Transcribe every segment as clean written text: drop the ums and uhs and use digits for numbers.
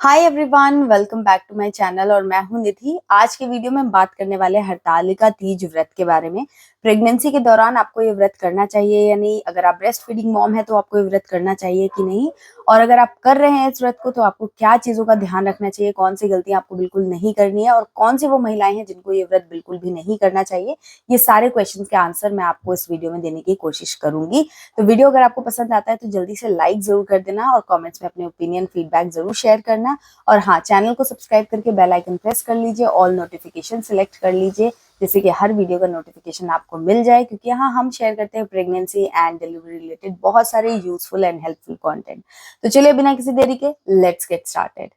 Hi everyone, welcome back to my channel और मैं हूं निधि। आज के वीडियो में हम बात करने वाले हैं हरतालिका तीज व्रत के बारे में। प्रेगनेंसी के दौरान आपको ये व्रत करना चाहिए या नहीं, अगर आप ब्रेस्ट फीडिंग मॉम है तो आपको ये व्रत करना चाहिए कि नहीं, और अगर आप कर रहे हैं इस व्रत को तो आपको क्या चीजों का ध्यान रखना चाहिए, कौन सी गलतियां आपको बिल्कुल नहीं करनी है और कौन सी वो महिलाएं हैं जिनको ये व्रत बिल्कुल भी नहीं करना चाहिए। ये सारे क्वेश्चन के आंसर मैं आपको इस वीडियो में देने की कोशिश करूंगी। तो वीडियो अगर आपको पसंद आता है तो जल्दी से लाइक जरूर कर देना और कॉमेंट्स में अपने ओपिनियन फीडबैक जरूर शेयर करना। और हाँ, चैनल को सब्सक्राइब करके बेल आइकन प्रेस कर लीजिए, ऑल नोटिफिकेशन सिलेक्ट कर लीजिए, जिससे कि हर वीडियो का नोटिफिकेशन आपको मिल जाए, क्योंकि यहाँ हम शेयर करते हैं प्रेगनेंसी एंड डिलीवरी रिलेटेड बहुत सारे यूजफुल एंड हेल्पफुल कंटेंट। तो चलिए बिना किसी देरी के लेट्स गेट स्टार्टेड।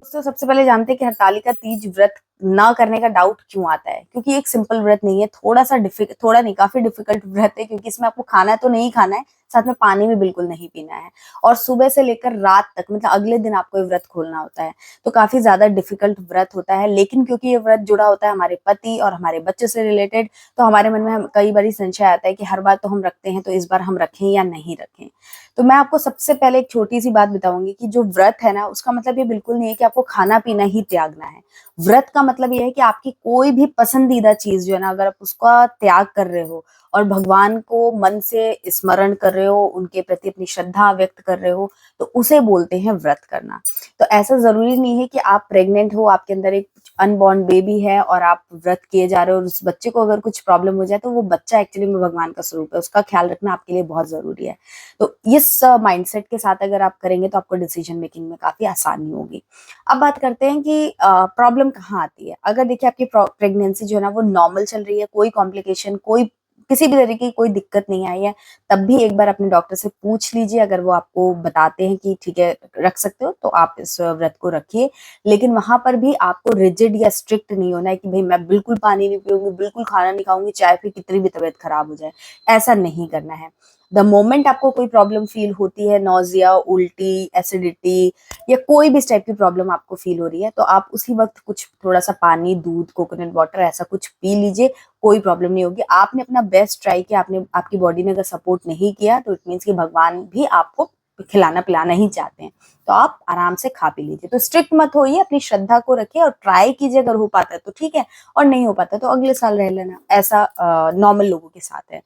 तो सबसे पहले जानते हैं कि हरतालिका तीज व्रत ना करने का डाउट क्यों आता है। क्योंकि एक सिंपल व्रत नहीं है, थोड़ा नहीं काफी डिफिकल्ट व्रत है, क्योंकि इसमें आपको खाना तो नहीं खाना है, साथ में पानी भी बिल्कुल नहीं पीना है, और सुबह से लेकर रात तक मतलब अगले दिन आपको ये व्रत खोलना होता है। तो काफी ज्यादा डिफिकल्ट व्रत होता है, लेकिन क्योंकि ये व्रत जुड़ा होता है हमारे पति और हमारे बच्चे से रिलेटेड, तो हमारे मन में कई बार संशय आता है कि हर बार तो हम रखते हैं, तो इस बार हम रखें या नहीं रखें। तो मैं आपको सबसे पहले एक छोटी सी बात बताऊंगी कि जो व्रत है ना, उसका मतलब ये बिल्कुल नहीं है कि आपको खाना पीना ही त्यागना है। व्रत का मतलब ये है कि आपकी कोई भी पसंदीदा चीज जो है ना, अगर आप उसका त्याग कर रहे हो और भगवान को मन से स्मरण कर रहे हो, उनके प्रति अपनी श्रद्धा व्यक्त कर रहे हो, तो उसे बोलते हैं व्रत करना। तो ऐसा जरूरी नहीं है कि आप प्रेग्नेंट हो, आपके अंदर एक अनबॉर्न बेबी है और आप व्रत किए जा रहे हो और उस बच्चे को अगर कुछ प्रॉब्लम हो जाए तो वो बच्चा एक्चुअली में भगवान का स्वरूप है, उसका ख्याल रखना आपके लिए बहुत जरूरी है। तो इस माइंडसेट के साथ अगर आप करेंगे तो आपको डिसीजन मेकिंग में काफी आसानी होगी। अब बात करते हैं कि प्रॉब्लम कहाँ आती है। अगर देखिए आपकी प्रेगनेंसी जो है ना वो नॉर्मल चल रही है, कोई कॉम्प्लिकेशन, कोई किसी भी तरीके की कोई दिक्कत नहीं आई है, तब भी एक बार अपने डॉक्टर से पूछ लीजिए। अगर वो आपको बताते हैं कि ठीक है रख सकते हो तो आप इस व्रत को रखिए, लेकिन वहां पर भी आपको रिजिड या स्ट्रिक्ट नहीं होना है कि भाई मैं बिल्कुल पानी नहीं पीऊंगी, बिल्कुल खाना नहीं खाऊंगी, चाहे फिर कितनी भी तबीयत खराब हो जाए। ऐसा नहीं करना है। द मोमेंट आपको कोई प्रॉब्लम फील होती है, नोजिया, उल्टी, एसिडिटी या कोई भी इस टाइप की प्रॉब्लम आपको फील हो रही है, तो आप उसी वक्त कुछ थोड़ा सा पानी, दूध, कोकोनट वाटर ऐसा कुछ पी लीजिए, कोई प्रॉब्लम नहीं होगी। आपने अपना बेस्ट ट्राई किया, आपने आपकी बॉडी ने अगर सपोर्ट नहीं किया तो इट मीन्स कि भगवान भी आपको खिलाना पिलाना ही चाहते हैं, तो आप आराम से खा पी लीजिए। तो स्ट्रिक्ट मत होइए, अपनी श्रद्धा को रखिए और ट्राई कीजिए, अगर हो पाता है तो ठीक है, और नहीं हो पाता तो अगले साल रह लेना। ऐसा नॉर्मल लोगों के साथ है।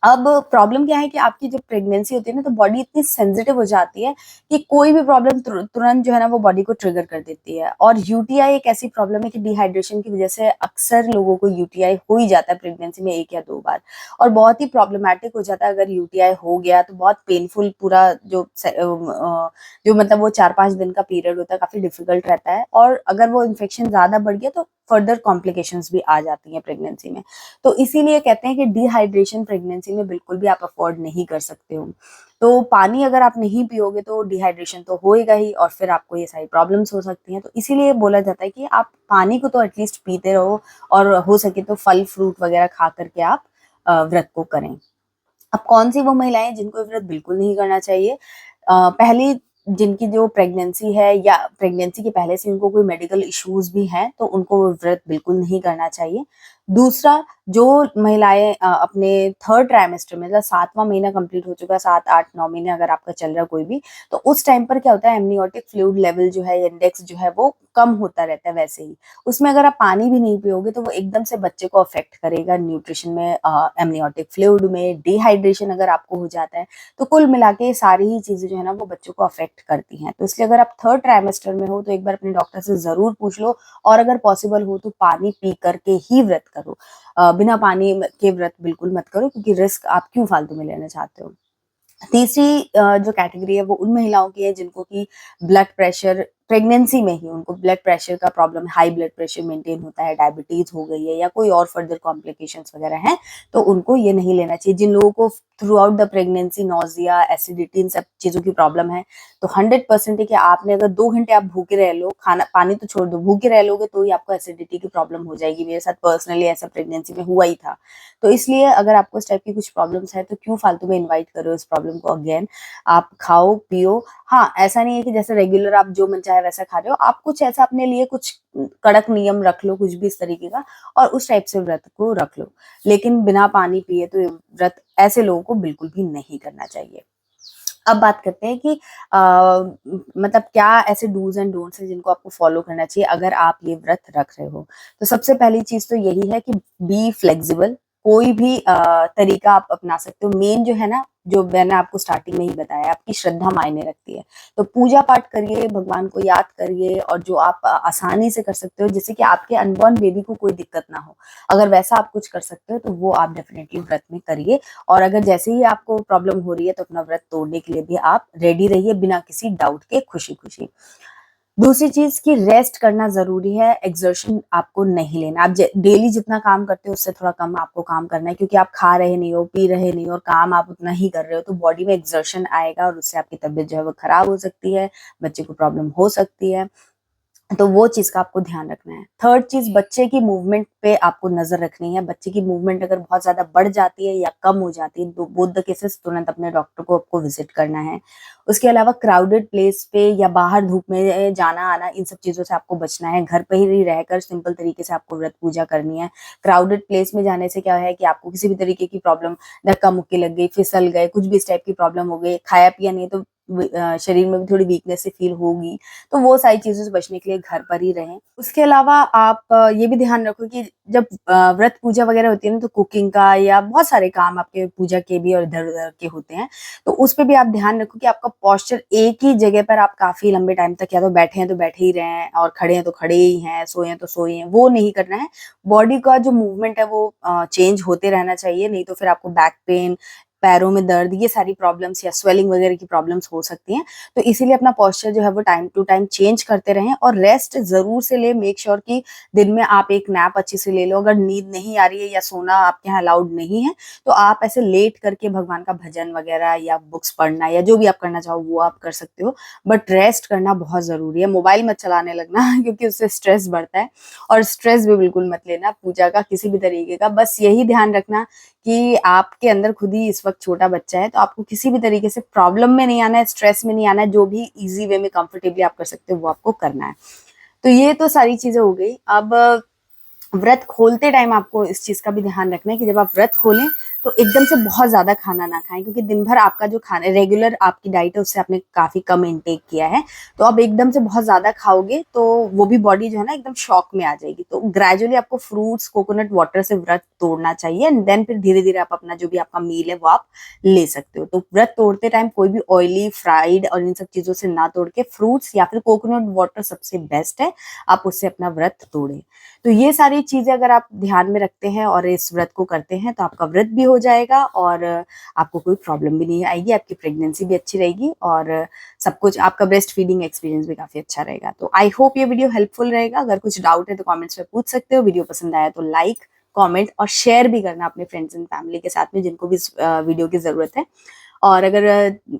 अब प्रॉब्लम क्या है कि आपकी जब प्रेगनेंसी होती है ना, तो बॉडी इतनी सेंसिटिव हो जाती है कि कोई भी प्रॉब्लम तुरंत जो है ना वो बॉडी को ट्रिगर कर देती है। और यूटीआई एक ऐसी प्रॉब्लम है कि डिहाइड्रेशन की वजह से अक्सर लोगों को यूटीआई हो ही जाता है प्रेगनेंसी में 1 या 2 बार, और बहुत ही प्रॉब्लमेटिक हो जाता है। अगर यूटीआई हो गया तो बहुत पेनफुल पूरा जो मतलब वो 4-5 दिन का पीरियड होता है, काफी डिफिकल्ट रहता है, और अगर वो इन्फेक्शन ज्यादा बढ़ गया तो फर्दर कॉम्प्लिकेशंस भी आ जाती हैं प्रेगनेंसी में। तो इसीलिए कहते हैं कि डिहाइड्रेशन प्रेगनेंसी में बिल्कुल भी आप अफोर्ड नहीं कर सकते हो। तो पानी अगर आप नहीं पियोगे तो डिहाइड्रेशन तो होएगा ही, और फिर आपको ये सारी प्रॉब्लम्स हो सकती हैं। तो इसीलिए बोला जाता है कि आप पानी को तो एटलीस्ट पीते रहो, और हो सके तो फल फ्रूट वगैरह खा करके आप व्रत को करें। अब कौन सी वो महिलाएं जिनको व्रत बिल्कुल नहीं करना चाहिए। पहली, जिनकी जो प्रेगनेंसी है या प्रेगनेंसी के पहले से उनको कोई मेडिकल इश्यूज भी हैं तो उनको वो व्रत बिल्कुल नहीं करना चाहिए। दूसरा, जो महिलाएं अपने थर्ड ट्राइमेस्टर में, मतलब 7वां महीना कंप्लीट हो चुका है, 7, 8, 9 महीने अगर आपका चल रहा है कोई भी, तो उस टाइम पर क्या होता है, एमनियोटिक फ्लूइड लेवल जो है, इंडेक्स जो है वो कम होता रहता है वैसे ही। उसमें अगर आप पानी भी नहीं पियोगे तो वो एकदम से बच्चे को अफेक्ट करेगा न्यूट्रिशन में, एमनियोटिक फ्लूइड में, डिहाइड्रेशन अगर आपको हो जाता है, तो कुल मिला के सारी ही चीजें जो है ना वो बच्चों को अफेक्ट करती हैं। तो इसलिए अगर आप थर्ड ट्राइमेस्टर में हो तो एक बार अपने डॉक्टर से जरूर पूछ लो, और अगर पॉसिबल हो तो पानी पी करके ही व्रत करो। बिना पानी के व्रत बिल्कुल मत करो, क्योंकि रिस्क आप क्यों फालतू में लेना चाहते हो। तीसरी जो कैटेगरी है वो उन महिलाओं की है जिनको की ब्लड प्रेशर, प्रेगनेंसी में ही उनको ब्लड प्रेशर का problem, high blood pressure maintain होता है, डायबिटीज हो गई है या कोई और फर्दर कॉम्प्लिकेशंस वगैरह हैं, तो उनको ये नहीं लेना चाहिए। जिन लोगों को throughout the pregnancy nausea, acidity, इन सब चीजों की प्रॉब्लम है, तो 100% है कि आपने अगर 2 घंटे आप भूखे रह लो, खाना पानी तो छोड़ दो, भूखे रह लोगे तो ही आपको एसिडिटी की प्रॉब्लम हो जाएगी। मेरे साथ पर्सनली ऐसा प्रेगनेंसी में हुआ ही था। तो इसलिए अगर आपको इस टाइप की कुछ प्रॉब्लम्स है तो क्यों फालतू में इन्वाइट करो इस प्रॉब्लम को अगेन। आप खाओ पियो। हाँ, ऐसा नहीं है कि जैसे रेगुलर आप जो मन चाहे चाहे वैसा खा रहे हो, आप कुछ ऐसा अपने लिए कुछ कड़क नियम रख लो, कुछ भी इस तरीके का, और उस टाइप से व्रत को रख लो। लेकिन बिना पानी पिए तो ये व्रत ऐसे लोगों को बिल्कुल भी नहीं करना चाहिए। अब बात करते हैं कि मतलब क्या ऐसे डूज एंड डोंट्स हैं जिनको आपको फॉलो करना चाहिए अगर आप ये व्रत रख रहे हो। तो सबसे पहली चीज तो यही है कि बी फ्लेक्सिबल। कोई भी तरीका आप अपना सकते हो। मेन जो है ना, जो मैंने आपको स्टार्टिंग में ही बताया, आपकी श्रद्धा मायने रखती है। तो पूजा पाठ करिए, भगवान को याद करिए, और जो आप आसानी से कर सकते हो, जिससे कि आपके अनबॉर्न बेबी को कोई दिक्कत ना हो, अगर वैसा आप कुछ कर सकते हो तो वो आप डेफिनेटली व्रत में करिए। और अगर जैसे ही आपको प्रॉब्लम हो रही है तो अपना व्रत तोड़ने के लिए भी आप रेडी रहिए, बिना किसी डाउट के, खुशी खुशी। दूसरी चीज की रेस्ट करना जरूरी है। एक्सर्शन आपको नहीं लेना। आप डेली जितना काम करते हो उससे थोड़ा कम आपको काम करना है, क्योंकि आप खा रहे नहीं हो, पी रहे नहीं हो, और काम आप उतना ही कर रहे हो, तो बॉडी में एक्सर्शन आएगा और उससे आपकी तबीयत जो है वो खराब हो सकती है, बच्चे को प्रॉब्लम हो सकती है। तो वो चीज का आपको ध्यान रखना है। थर्ड चीज, बच्चे की मूवमेंट पे आपको नजर रखनी है। बच्चे की मूवमेंट अगर बहुत ज्यादा बढ़ जाती है या कम हो जाती है तो बोथ द केसेस तुरंत अपने डॉक्टर को आपको विजिट करना है। उसके अलावा क्राउडेड प्लेस पे या बाहर धूप में जाना आना, इन सब चीजों से आपको बचना है। घर पे ही रहकर सिंपल तरीके से आपको व्रत पूजा करनी है। क्राउडेड प्लेस में जाने से क्या है कि आपको किसी भी तरीके की प्रॉब्लम, धक्का मुक्की लग गई, फिसल गए, कुछ भी इस टाइप की प्रॉब्लम हो गई, खाया पिया नहीं तो शरीर में भी थोड़ी वीकनेस से फील होगी, तो वो सारी चीजों से बचने के लिए घर पर ही रहें। उसके अलावा आप ये भी ध्यान रखो कि जब व्रत पूजा वगैरह होती है ना, तो कुकिंग का या बहुत सारे काम आपके पूजा के भी और इधर उधर के होते हैं, तो उस पर भी आप ध्यान रखो कि आपका पोस्चर एक ही जगह पर आप काफी लंबे टाइम तक, या तो बैठे हैं तो बैठे ही रहे हैं, और खड़े हैं तो खड़े ही हैं, सोए हैं तो सोए हैं, वो नहीं करना है। बॉडी का जो मूवमेंट है वो चेंज होते रहना चाहिए, नहीं तो फिर आपको बैक पेन, पैरों में दर्द, ये सारी प्रॉब्लम्स या स्वेलिंग वगैरह की प्रॉब्लम्स हो सकती हैं। तो इसीलिए अपना पोस्चर जो है वो टाइम टू टाइम चेंज करते रहें, और रेस्ट जरूर से ले। मेक श्योर कि दिन में आप एक नैप अच्छी से ले लो। अगर नींद नहीं आ रही है या सोना आपके यहाँ अलाउड नहीं है, तो आप ऐसे लेट करके भगवान का भजन वगैरह या बुक्स पढ़ना या जो भी आप करना चाहो वो आप कर सकते हो, बट रेस्ट करना बहुत जरूरी है। मोबाइल मत चलाने लगना क्योंकि उससे स्ट्रेस बढ़ता है, और स्ट्रेस भी बिल्कुल मत लेना पूजा का किसी भी तरीके का। बस यही ध्यान रखना कि आपके अंदर खुद ही इस वक्त छोटा बच्चा है, तो आपको किसी भी तरीके से प्रॉब्लम में नहीं आना है, स्ट्रेस में नहीं आना है। जो भी इजी वे में कंफर्टेबली आप कर सकते हो वो आपको करना है। तो ये तो सारी चीजें हो गई। अब व्रत खोलते टाइम आपको इस चीज का भी ध्यान रखना है कि जब आप व्रत खोलें तो एकदम से बहुत ज्यादा खाना ना खाएं, क्योंकि दिन भर आपका जो खाना रेगुलर आपकी डाइट है उससे आपने काफी कम इनटेक किया है। तो आप एकदम से बहुत ज्यादा खाओगे तो वो भी बॉडी जो है ना एकदम शॉक में आ जाएगी। तो ग्रेजुअली आपको फ्रूट्स, कोकोनट वाटर से व्रत तोड़ना चाहिए, एंड देन फिर धीरे धीरे आप अपना जो भी आपका मील है वो आप ले सकते हो। तो व्रत तोड़ते टाइम कोई भी ऑयली, फ्राइड और इन सब चीजों से ना तोड़ के फ्रूट्स या फिर कोकोनट वाटर सबसे बेस्ट है, आप उससे अपना व्रत तोड़े। तो ये सारी चीजें अगर आप ध्यान में रखते हैं और इस व्रत को करते हैं तो आपका व्रत भी हो जाएगा, और आपको कोई प्रॉब्लम भी नहीं आएगी, आपकी प्रेगनेंसी भी अच्छी रहेगी, और सब कुछ आपका ब्रेस्ट फीडिंग एक्सपीरियंस भी काफी अच्छा रहेगा। तो आई होप ये वीडियो हेल्पफुल रहेगा। अगर कुछ डाउट है तो कमेंट्स में पूछ सकते हो। वीडियो पसंद आया तो लाइक, कमेंट और शेयर भी करना अपने फ्रेंड्स एंड फैमिली के साथ में जिनको भी इस वीडियो की जरूरत है। और अगर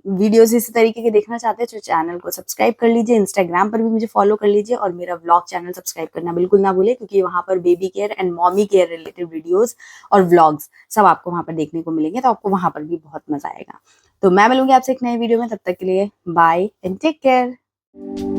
वीडियोस इसी तरीके के देखना चाहते हैं तो चैनल को सब्सक्राइब कर लीजिए। इंस्टाग्राम पर भी मुझे फॉलो कर लीजिए, और मेरा व्लॉग चैनल सब्सक्राइब करना बिल्कुल ना भूले, क्योंकि वहां पर baby care and mommy care related videos और व्लॉग्स सब आपको वहां पर देखने को मिलेंगे। तो आपको वहां पर भी बहुत मजा आएगा। तो मैं मिलूंगी आपसे एक नए वीडियो में, तब तक के लिए बाय एंड टेक केयर।